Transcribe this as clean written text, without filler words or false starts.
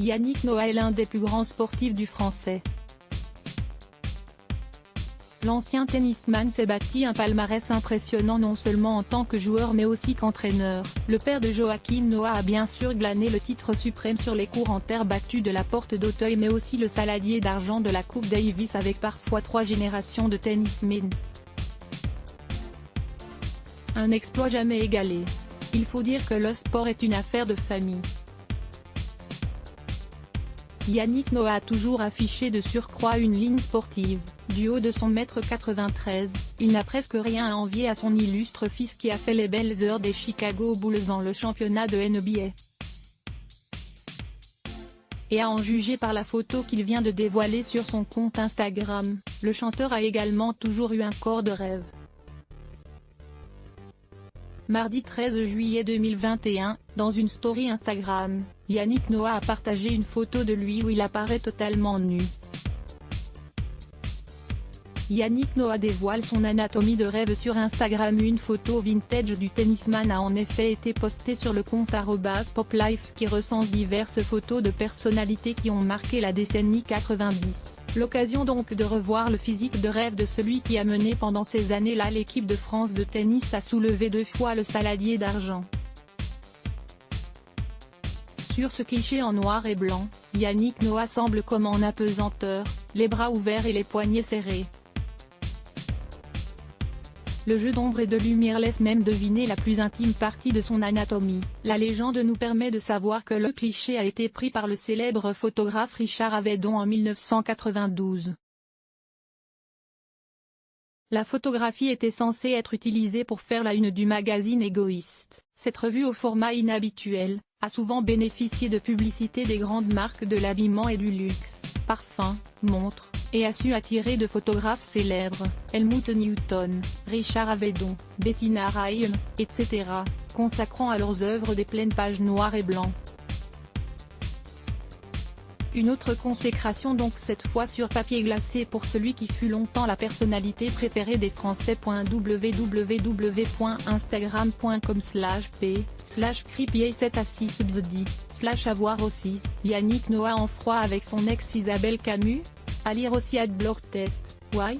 Yannick Noah est l'un des plus grands sportifs du français. L'ancien tennisman s'est bâti un palmarès impressionnant non seulement en tant que joueur mais aussi qu'entraîneur. Le père de Joachim Noah a bien sûr glané le titre suprême sur les cours en terre battue de la Porte d'Auteuil mais aussi le saladier d'argent de la Coupe Davis avec parfois 3 générations de tennismen. Un exploit jamais égalé. Il faut dire que le sport est une affaire de famille. Yannick Noah a toujours affiché de surcroît une ligne sportive. Du haut de son 1,93 m, il n'a presque rien à envier à son illustre fils qui a fait les belles heures des Chicago Bulls dans le championnat de NBA. Et à en juger par la photo qu'il vient de dévoiler sur son compte Instagram, le chanteur a également toujours eu un corps de rêve. Mardi 13 juillet 2021, dans une story Instagram, Yannick Noah a partagé une photo de lui où il apparaît totalement nu. Yannick Noah dévoile son anatomie de rêve sur Instagram. Une photo vintage du tennisman a en effet été postée sur le compte @poplife qui recense diverses photos de personnalités qui ont marqué la décennie 90. L'occasion donc de revoir le physique de rêve de celui qui a mené pendant ces années-là l'équipe de France de tennis à soulever 2 fois le saladier d'argent. Sur ce cliché en noir et blanc, Yannick Noah semble comme en apesanteur, les bras ouverts et les poignets serrés. Le jeu d'ombre et de lumière laisse même deviner la plus intime partie de son anatomie. La légende nous permet de savoir que le cliché a été pris par le célèbre photographe Richard Avedon en 1992. La photographie était censée être utilisée pour faire la une du magazine Égoïste. Cette revue au format inhabituel a souvent bénéficié de publicités des grandes marques de l'habillement et du luxe, parfums, montres, et a su attirer de photographes célèbres, Helmut Newton, Richard Avedon, Bettina Ryan, etc., consacrant à leurs œuvres des pleines pages noires et blancs. Une autre consécration donc cette fois sur papier glacé pour celui qui fut longtemps la personnalité préférée des Français. www.instagram.com/p/creepy7@6subsidi/ à voir aussi, Yannick Noah en froid avec son ex Isabelle Camus. À lire aussi @blogtest. Why?